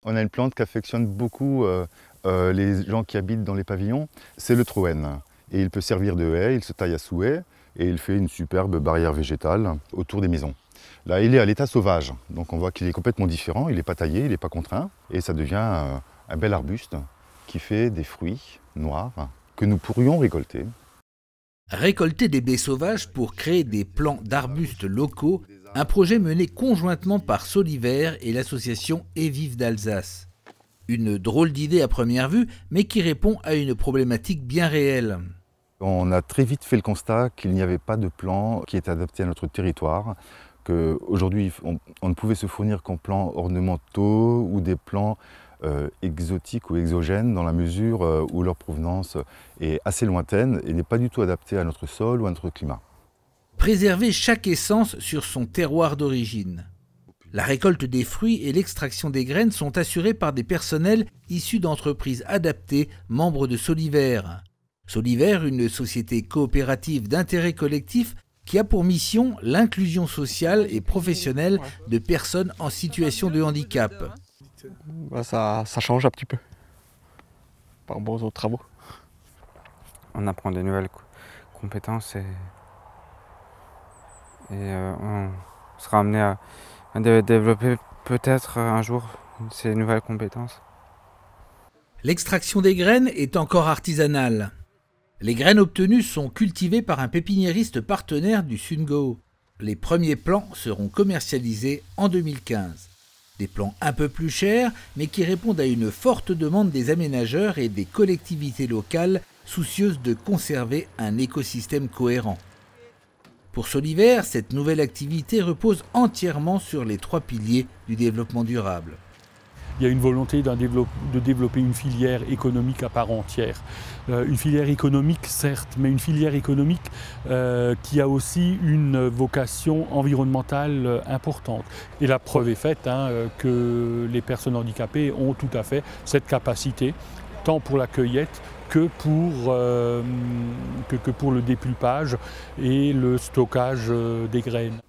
On a une plante qu'affectionnent beaucoup les gens qui habitent dans les pavillons, c'est le troène. Et il peut servir de haie, il se taille à souhait et il fait une superbe barrière végétale autour des maisons. Là, il est à l'état sauvage, donc on voit qu'il est complètement différent, il n'est pas taillé, il n'est pas contraint, et ça devient un bel arbuste qui fait des fruits noirs que nous pourrions récolter. Récolter des baies sauvages pour créer des plants d'arbustes locaux, un projet mené conjointement par Soliver et l'association Et Vive d'Alsace. Une drôle d'idée à première vue, mais qui répond à une problématique bien réelle. On a très vite fait le constat qu'il n'y avait pas de plan qui était adapté à notre territoire, qu'aujourd'hui on ne pouvait se fournir qu'en plants ornementaux ou des plants exotiques ou exogènes dans la mesure où leur provenance est assez lointaine et n'est pas du tout adaptée à notre sol ou à notre climat. Préserver chaque essence sur son terroir d'origine. La récolte des fruits et l'extraction des graines sont assurées par des personnels issus d'entreprises adaptées, membres de Soliver. Soliver, une société coopérative d'intérêt collectif qui a pour mission l'inclusion sociale et professionnelle de personnes en situation de handicap. Ça change un petit peu par rapport aux autres travaux. On apprend de nouvelles compétences et on sera amené à développer peut-être un jour ces nouvelles compétences. L'extraction des graines est encore artisanale. Les graines obtenues sont cultivées par un pépiniériste partenaire du Sungo. Les premiers plants seront commercialisés en 2015. Des plants un peu plus chers, mais qui répondent à une forte demande des aménageurs et des collectivités locales soucieuses de conserver un écosystème cohérent. Pour Soliver, cette nouvelle activité repose entièrement sur les 3 piliers du développement durable. Il y a une volonté de développer une filière économique à part entière. Une filière économique, certes, mais une filière économique qui a aussi une vocation environnementale importante. Et la preuve est faite que les personnes handicapées ont tout à fait cette capacité, tant pour la cueillette que pour le dépulpage et le stockage des graines.